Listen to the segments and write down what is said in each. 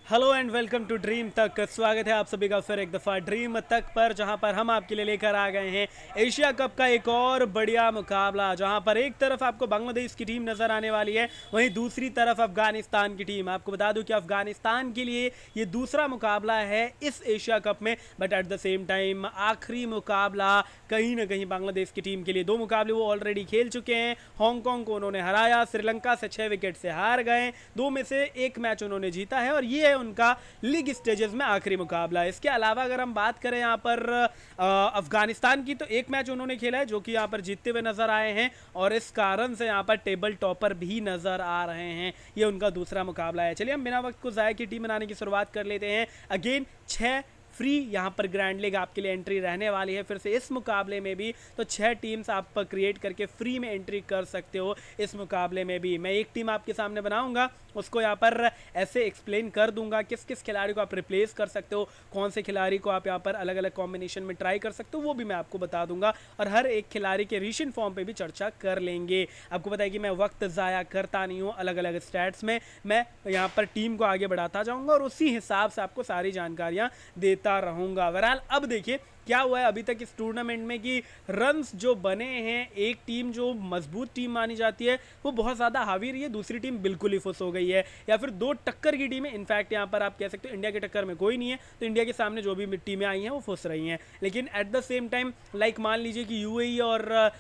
Hello and welcome to dream तक। स्वागत है आप सभी का फिर एक दफ़ा ड्रीम तक पर, जहां पर हम आपके लिए लेकर आ गए हैं एशिया कप का एक और बढ़िया मुकाबला, जहां पर एक तरफ आपको बांग्लादेश की टीम नज़र आने वाली है, वहीं दूसरी तरफ अफगानिस्तान की टीम। आपको बता दूं कि अफगानिस्तान के लिए ये दूसरा मुकाबला है इस एशिया कप में, but at the same time आखिरी मुकाबला कहीं ना कहीं बांग्लादेश की टीम के लिए। 2 मुकाबले वो ऑलरेडी खेल चुके हैं। हांगकांग को उन्होंने हराया, श्रीलंका से 6 विकेट से हार गए, 2 में से 1 मैच उन्होंने जीता है और ये है उनका लीग स्टेजेस में आखिरी मुकाबला है। इसके अलावा अगर हम बात करें यहाँ पर अफगानिस्तान की, तो 1 मैच उन्होंने खेला है जो कि यहाँ पर जीतते हुए नजर आए हैं और इस कारण से यहाँ पर टेबल टॉपर भी नजर आ रहे हैं। ये उनका दूसरा मुकाबला है। चलिए हम बिना वक्त को ज़ाया की टीम बनाने की शुरुआत कर लेते हैं। अगेन 6 फ्री यहाँ पर ग्रैंड लीग आपके लिए एंट्री रहने वाली है फिर से इस मुकाबले में भी। तो 6 टीम्स आप क्रिएट करके फ्री में एंट्री कर सकते हो इस मुकाबले में भी। मैं एक टीम आपके सामने बनाऊंगा, उसको यहाँ पर ऐसे एक्सप्लेन कर दूंगा किस किस खिलाड़ी को आप रिप्लेस कर सकते हो, कौन से खिलाड़ी को आप यहाँ पर अलग अलग कॉम्बिनेशन में ट्राई कर सकते हो, वो भी मैं आपको बता दूंगा और हर एक खिलाड़ी के रीसेंट फॉर्म पे भी चर्चा कर लेंगे। आपको पता है कि मैं वक्त ज़ाया करता नहीं हूँ, अलग अलग स्टैट्स में मैं यहाँ पर टीम को आगे बढ़ाता जाऊँगा और उसी हिसाब से आपको सारी जानकारियाँ देता रहूंगा। बहरहाल अब देखिए क्या हुआ है अभी तक इस टूर्नामेंट में कि रन्स जो बने हैं, एक टीम जो मजबूत टीम मानी जाती है वो बहुत ज़्यादा हावी रही है, दूसरी टीम बिल्कुल ही फुस हो गई है, या फिर 2 टक्कर की टीमें। इनफैक्ट यहाँ पर आप कह सकते हो इंडिया के टक्कर में कोई नहीं है, तो इंडिया के सामने जो भी टीमें आई हैं वो फुस रही हैं। लेकिन eight the same time like मान लीजिए कि यूएई और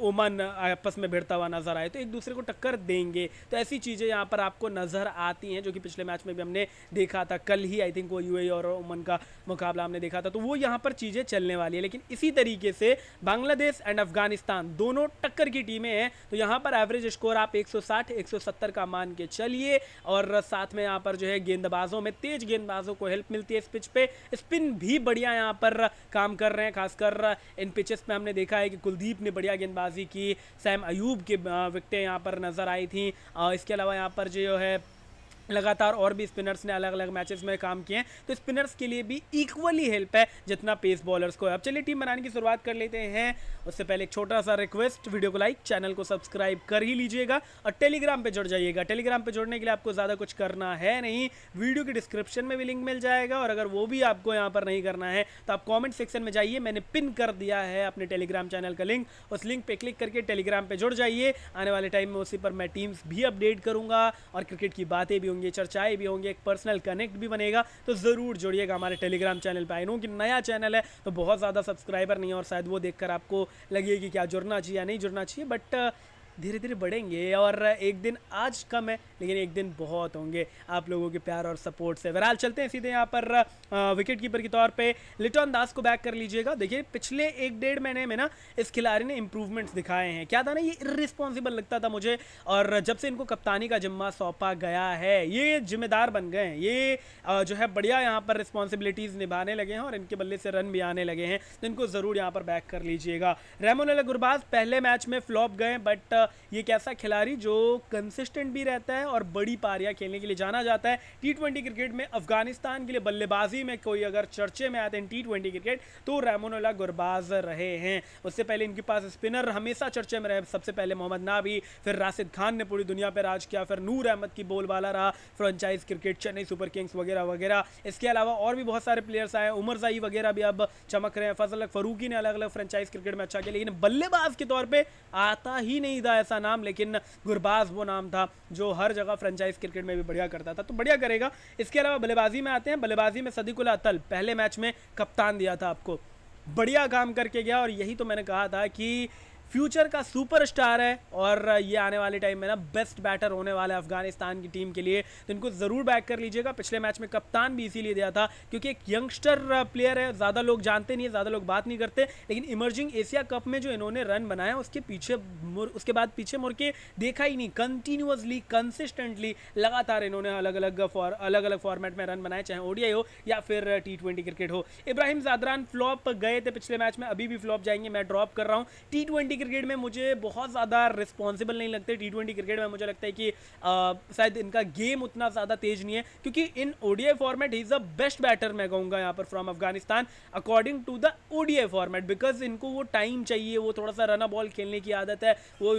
ओमान आपस में भिड़ता हुआ नजर आए तो एक दूसरे को टक्कर देंगे। तो ऐसी चीज़ें यहाँ पर आपको नजर आती हैं, जो कि पिछले मैच में भी हमने देखा था। कल ही आई थिंक वो यूएई और ओमान का मुकाबला हमने देखा था, तो वो यहाँ पर चीज़ें चलने वाली है। लेकिन इसी तरीके से बांग्लादेश एंड अफगानिस्तान दोनों टक्कर की टीमें हैं, तो यहाँ पर एवरेज स्कोर आप 160 170 का मान के चलिए और साथ में यहाँ पर जो है गेंदबाजों में, तेज गेंदबाजों को हेल्प मिलती है इस पिच पे। स्पिन भी बढ़िया यहाँ पर काम कर रहे हैं, खासकर इन पिचेस पे हमने देखा है कि कुलदीप ने बढ़िया गेंदबाजी की, सैम अयूब की विकेटें यहाँ पर नजर आई थी। इसके अलावा यहाँ पर जो है लगातार और भी स्पिनर्स ने अलग अलग मैचेस में काम किए हैं, तो स्पिनर्स के लिए भी इक्वली हेल्प है जितना पेस बॉलर्स को है। अब चलिए टीम बनाने की शुरुआत कर लेते हैं। उससे पहले एक छोटा सा रिक्वेस्ट, वीडियो को लाइक, चैनल को सब्सक्राइब कर ही लीजिएगा और टेलीग्राम पे जुड़ जाइएगा। टेलीग्राम पे जुड़ने के लिए आपको ज़्यादा कुछ करना है नहीं, वीडियो के डिस्क्रिप्शन में भी लिंक मिल जाएगा और अगर वो भी आपको यहाँ पर नहीं करना है तो आप कॉमेंट सेक्शन में जाइए, मैंने पिन कर दिया है अपने टेलीग्राम चैनल का लिंक, उस लिंक पर क्लिक करके टेलीग्राम पर जुड़ जाइए। आने वाले टाइम में उसी पर मैं टीम्स भी अपडेट करूँगा और क्रिकेट की बातें भी होंगी, चर्चाएं भी होंगी, एक पर्सनल कनेक्ट भी बनेगा। तो ज़रूर जुड़िएगा हमारे टेलीग्राम चैनल पे। आई नो कि नया चैनल है तो बहुत ज़्यादा सब्सक्राइबर नहीं है और शायद वो देखकर आपको लगे कि क्या जुड़ना चाहिए या नहीं जुड़ना चाहिए, बट धीरे धीरे बढ़ेंगे और एक दिन आज कम है लेकिन एक दिन बहुत होंगे आप लोगों के प्यार और सपोर्ट से। बहरहाल चलते हैं सीधे यहाँ पर विकेट कीपर के तौर पे लिटन दास को बैक कर लीजिएगा। देखिए पिछले 1-1.5 महीने में ना इस खिलाड़ी ने इंप्रूवमेंट्स दिखाए हैं। क्या था ना, ये इर्रिस्पॉन्सिबल लगता था मुझे और जब से इनको कप्तानी का जिम्मा सौंपा गया है ये जिम्मेदार बन गए हैं, ये जो है बढ़िया यहाँ पर रिस्पॉन्सिबिलिटीज़ निभाने लगे हैं और इनके बल्ले से रन भी आने लगे हैं, तो इनको ज़रूर यहाँ पर बैक कर लीजिएगा। रेमोनेला गुरबाज पहले मैच में फ्लॉप गए, बट ये कैसा खिलाड़ी जो कंसिस्टेंट भी रहता है और बड़ी पारियां खेलने के लिए जाना जाता है। टी20 क्रिकेट में अफगानिस्तान के लिए बल्लेबाजी में कोई अगर चर्चे में आते हैं टी20 क्रिकेट तो रेमोनेला गुरबाज रहे हैं। उससे पहले इनके पास स्पिनर हमेशा चर्चे में रहे, सबसे पहले मोहम्मद नाबी, फिर राशिद खान ने पूरी दुनिया पर राज किया, फिर नूर अहमद की बोलबाला रहा franchise cricket, Chennai super Kings वगैरह वगैरह। इसके अलावा और भी बहुत सारे प्लेयर्स आए, उमर ज़ई वगैरह भी अब चमक रहे हैं, फजल हक फरूकी ने अलग अलग फ्रेंचाइज क्रिकेट में अच्छा किया, लेकिन बल्लेबाज के तौर पर आता ही नहीं था ऐसा नाम, लेकिन गुरबाज वो नाम था जो हर जगह फ्रेंचाइज क्रिकेट में भी बढ़िया करता था, तो बढ़िया करेगा। इसके अलावा बल्लेबाजी में आते हैं, बल्लेबाजी में सदीकुल्लाह अतल पहले मैच में कप्तान दिया था आपको, बढ़िया काम करके गया और यही तो मैंने कहा था कि फ्यूचर का सुपरस्टार है और ये आने वाले टाइम में ना बेस्ट बैटर होने वाला है अफगानिस्तान की टीम के लिए, तो इनको ज़रूर बैक कर लीजिएगा। पिछले मैच में कप्तान भी इसीलिए दिया था क्योंकि एक यंगस्टर प्लेयर है, ज़्यादा लोग जानते नहीं है, ज़्यादा लोग बात नहीं करते, लेकिन इमर्जिंग एशिया कप में जो इन्होंने रन बनाया उसके बाद पीछे मुड़ के देखा ही नहीं। कंटिन्यूसली कंसिस्टेंटली लगातार इन्होंने अलग अलग फॉर्मेट में रन बनाए, चाहे ओडीआई हो या फिर टी20 क्रिकेट हो। इब्राहिम ज़ादरान फ्लॉप गए थे पिछले मैच में, अभी भी फ्लॉप जाएंगे, मैं ड्रॉप कर रहा हूँ। टी20 T20 क्रिकेट में मुझे बहुत ज़्यादा रिस्पॉन्सिबल नहीं लगते। T20 क्रिकेट में मुझे लगता है कि शायद इनका गेम उतना ज़्यादा तेज नहीं है, क्योंकि in ODI format he is the best batter मैं कहूँगा यहाँ पर from Afghanistan according to the ODI format, because इनको वो टाइम चाहिए, वो थोड़ा सा रन बॉल खेलने की आदत है, वो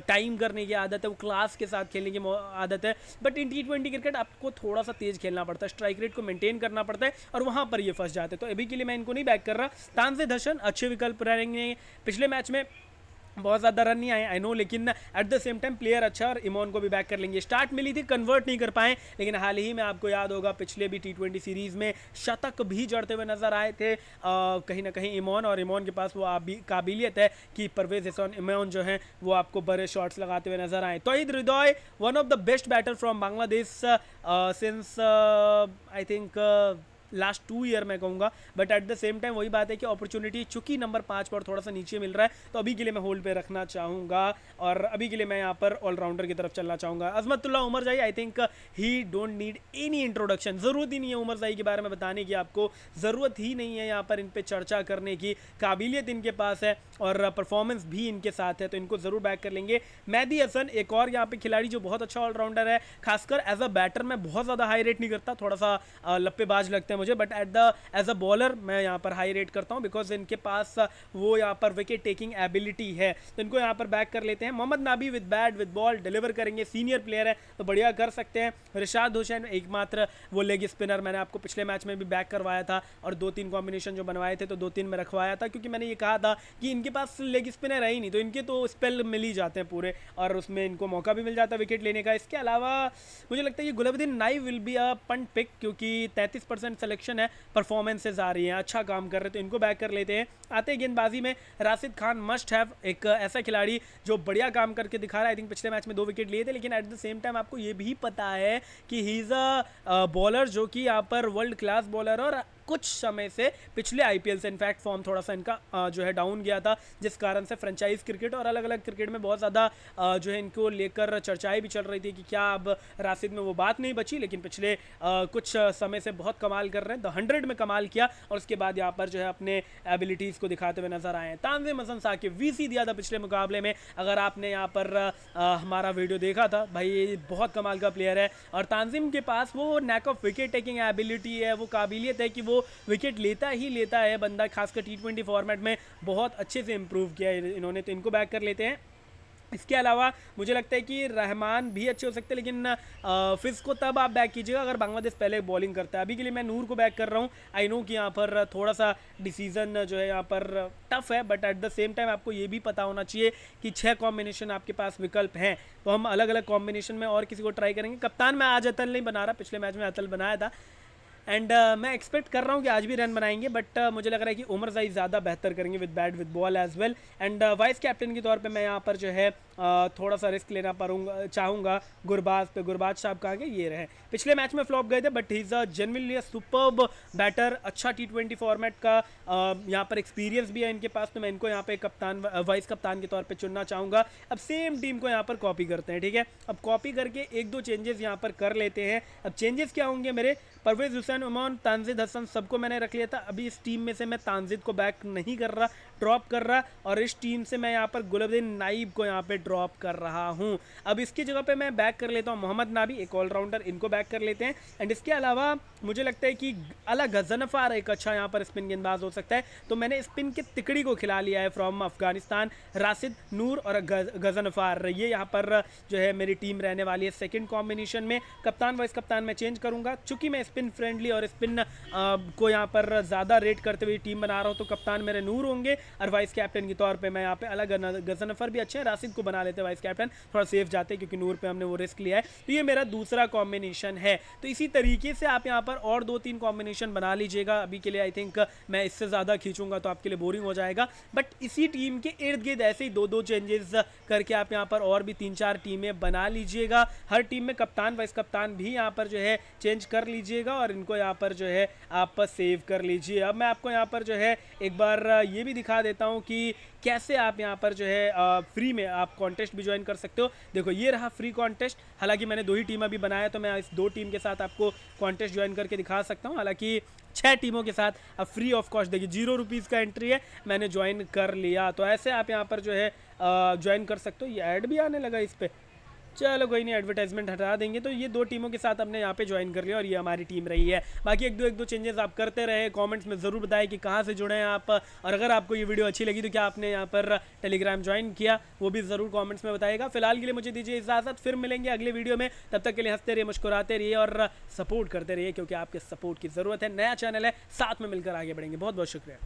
टाइम करने की आदत है, वो क्लास के साथ खेलने की आदत है। बट इन T20 क्रिकेट आपको थोड़ा सा तेज खेलना पड़ता है, स्ट्राइक रेट को मेंटेन करना पड़ता है, और वहाँ पर ये फंस जाते हैं। तो अभी के लिए मैं इनको नहीं बैक कर रहा। तानजीद हसन अच्छे विकल्प रहेंगे। पिछले मैच में बहुत ज़्यादा रन नहीं आए, आई नो, लेकिन eight the same time player अच्छा, और इमोन को भी बैक कर लेंगे। स्टार्ट मिली थी, कन्वर्ट नहीं कर पाए, लेकिन हाल ही में आपको याद होगा पिछले भी T20 सीरीज़ में शतक भी जड़ते हुए नजर आए थे कहीं ना कहीं इमोन, और इमोन के पास वो काबिलियत है कि परवेज हसन इमोन जो है वो आपको बड़े शॉट्स लगाते हुए नजर आए। Towhid Hridoy one of the best batter from Bangladesh since I think last 2 year मैं कहूँगा, but at the same time वही बात है कि अपॉर्चुनिटी चूंकि नंबर 5 पर थोड़ा सा नीचे मिल रहा है, तो अभी के लिए मैं होल्ड पे रखना चाहूँगा, और अभी के लिए मैं यहाँ पर ऑलराउंडर की तरफ चलना चाहूँगा। अजमतुल्लाह उमर जाई, I think he don't need any introduction, ज़रूरत ही नहीं है उमर जाई के बारे में बताने की, आपको ज़रूरत ही नहीं है यहाँ पर इन पर चर्चा करने की। काबिलियत इनके पास है और परफॉर्मेंस भी इनके साथ है, तो इनको ज़रूर बैक कर लेंगे। मेहदी हसन एक और यहाँ पे खिलाड़ी जो बहुत अच्छा ऑलराउंडर है, खासकर एज अ बैटर मैं बहुत ज़्यादा हाई रेट नहीं करता, थोड़ा सा लप्पेबाज लगते हैं मुझे, बट एज अ बॉलर मैं यहाँ पर हाई रेट करता हूँ, बिकॉज इनके पास वो यहाँ पर विकेट टेकिंग एबिलिटी है, तो इनको यहाँ पर बैक कर लेते हैं। Mohammad Nabi with bat with ball deliver करेंगे, सीनियर प्लेयर है तो बढ़िया कर सकते हैं। रिशाद हुसैन एकमात्र वो लेग स्पिनर, मैंने आपको पिछले मैच में भी बैक करवाया था, और 2-3 कॉम्बिनेशन जो बनवाए थे तो 2-3 में रखवाया था, क्योंकि मैंने ये कहा था कि इनके पास लेग स्पिनर है ही नहीं, तो इनके तो स्पेल मिल ही जाते हैं पूरे, और उसमें इनको मौका भी मिल जाता है विकेट लेने का। इसके अलावा मुझे लगता है कि Gulbadin Naib will be a punt pick, क्योंकि 33% सिलेक्शन है, परफॉर्मेंसेज आ रही हैं, अच्छा काम कर रहे हैं, तो इनको बैक कर लेते हैं। आते हैं गेंदबाजी में, राशिद खान मस्ट हैव, एक ऐसा खिलाड़ी जो बढ़िया काम करके दिखा रहा है। आई थिंक पिछले मैच में 2 विकेट लिए थे, लेकिन एट द सेम टाइम आपको ये भी पता है कि ही इज़ अ बॉलर जो कि यहाँ पर वर्ल्ड क्लास बॉलर, और कुछ समय से पिछले IPL से इनफैक्ट फॉर्म थोड़ा सा इनका जो है डाउन गया था, जिस कारण से फ्रेंचाइज क्रिकेट और अलग अलग क्रिकेट में बहुत ज़्यादा जो है इनको लेकर चर्चाएं भी चल रही थी कि क्या अब राशिद में वो बात नहीं बची, लेकिन पिछले कुछ समय से बहुत कमाल कर रहे हैं। द 100 में कमाल किया, और उसके बाद यहाँ पर जो है अपने एबिलिटीज़ को दिखाते हुए नजर आए हैं। तानजीम हसन साकिब VC दिया था पिछले मुकाबले में, अगर आपने यहाँ पर हमारा वीडियो देखा था, भाई बहुत कमाल का प्लेयर है, और तानजीम के पास वो NAAC of wicket taking ability है, वो काबिलियत है कि वो विकेट लेता ही लेता है बंदा, खासकर T20 फॉर्मेट में बहुत अच्छे से इंप्रूव किया है इन्होंने, तो इनको बैक कर लेते हैं। इसके अलावा मुझे लगता है कि रहमान भी अच्छे हो सकते हैं, लेकिन फिज को तब आप बैक कीजिएगा अगर बांग्लादेश पहले बॉलिंग करता है। अभी के लिए मैं नूर को बैक कर रहा हूँ। आई नो कि यहाँ पर थोड़ा सा डिसीजन जो है यहाँ पर टफ है, but at the same time आपको ये भी पता होना चाहिए कि 6 कॉम्बिनेशन आपके पास विकल्प हैं, तो हम अलग अलग कॉम्बिनेशन में और किसी को ट्राई करेंगे। कप्तान मैं आज अतल नहीं बना रहा, पिछले मैच में अतल बनाया था, एंड मैं एक्सपेक्ट कर रहा हूँ कि आज भी रन बनाएंगे, बट मुझे लग रहा है कि उमर जाई ज़्यादा बेहतर करेंगे with bat with ball as well. And vice captain के तौर पे मैं यहाँ पर जो है थोड़ा सा रिस्क लेना चाहूँगा गुरबाज पे। गुरबाज साहब कहाँ गए, ये रहे, पिछले मैच में फ्लॉप गए थे, but he is a genuinely a superb batter, अच्छा T20 फॉर्मेट का यहाँ पर एक्सपीरियंस भी है इनके पास, तो मैं इनको यहाँ पे कप्तान वाइस कप्तान के तौर पे चुनना चाहूँगा। अब सेम टीम को यहाँ पर कॉपी करते हैं, ठीक है, अब कॉपी करके 1-2 चेंजेस यहाँ पर कर लेते हैं। अब चेंजेस क्या होंगे मेरे, परवेज हुसैन उमन तानजीद हसन सबको मैंने रख लिया था, अभी इस टीम में से मैं तानजीद को बैक नहीं कर रहा, ड्रॉप कर रहा, और इस टीम से मैं यहाँ पर गुलाबुद्दीन नाइब को यहाँ पे ड्रॉप कर रहा हूँ। अब इसकी जगह पे मैं बैक कर लेता हूँ मोहम्मद नाबी, एक ऑलराउंडर, इनको बैक कर लेते हैं। एंड इसके अलावा मुझे लगता है कि अला गजनफार एक अच्छा यहाँ पर स्पिन गेंदबाज हो सकता है, तो मैंने स्पिन की तिकड़ी को खिला लिया है फ्रॉम अफगानिस्तान, राशिद, नूर और गजनफार, ये यहाँ पर जो है मेरी टीम रहने वाली है। सेकेंड कॉम्बिनेशन में कप्तान वाइस कप्तान मैं चेंज करूँगा, चूँकि मैं स्पिन फ्रेंडली और स्पिन को यहाँ पर ज़्यादा रेट करते हुए टीम बना रहा हूँ, तो कप्तान मेरे नूर होंगे, और वाइस कैप्टन के तौर पे मैं यहाँ पे अलग गजनफर भी अच्छे हैं, राशिद को बना लेते हैं वाइस कैप्टन, थोड़ा सेफ जाते हैं क्योंकि नूर पे हमने वो रिस्क लिया है। तो ये मेरा दूसरा कॉम्बिनेशन है। तो इसी तरीके से आप यहाँ पर और 2-3 कॉम्बिनेशन बना लीजिएगा। अभी के लिए आई थिंक मैं इससे ज़्यादा खींचूंगा तो आपके लिए बोरिंग हो जाएगा, बट इसी टीम के इर्द गिर्द ऐसे ही 2-2 चेंजेस करके आप यहाँ पर और भी 3-4 टीमें बना लीजिएगा। हर टीम में कप्तान वाइस कप्तान भी यहाँ पर जो है चेंज कर लीजिएगा, और इनको यहाँ पर जो है आप सेव कर लीजिए। अब मैं आपको यहाँ पर जो है एक बार ये भी दिखा देता हूँ कि कैसे आप यहाँ पर जो है फ्री में आप कॉन्टेस्ट भी ज्वाइन कर सकते हो। देखो ये रहा फ्री कॉन्टेस्ट, हालांकि मैंने 2 ही टीम अभी बनाया, तो मैं इस 2 टीम के साथ आपको कॉन्टेस्ट ज्वाइन करके दिखा सकता हूँ। हालांकि 6 टीमों के साथ अब फ्री ऑफ कॉस्ट, देखिए 0 रुपीज़ का एंट्री है, मैंने ज्वाइन कर लिया। तो ऐसे आप यहाँ पर जो है ज्वाइन कर सकते हो। ये ऐड भी आने लगा इस पर, चलो कोई नहीं, एडवर्टाइजमेंट हटा देंगे। तो ये 2 टीमों के साथ हमने यहाँ पे ज्वाइन कर लिया और ये हमारी टीम रही है। बाकी एक दो चेंजेस आप करते रहे, कमेंट्स में ज़रूर बताएं कि कहाँ से जुड़े हैं आप, और अगर आपको ये वीडियो अच्छी लगी तो क्या आपने यहाँ पर टेलीग्राम ज्वाइन किया, वो भी ज़रूर कमेंट्स में बताएगा। फिलहाल के लिए मुझे दीजिए इजाज़त, फिर मिलेंगे अगले वीडियो में। तब तक के लिए हंसते रहिए, मुस्कुराते रहिए और सपोर्ट करते रहिए, क्योंकि आपके सपोर्ट की ज़रूरत है। नया चैनल है, साथ में मिलकर आगे बढ़ेंगे। बहुत बहुत शुक्रिया।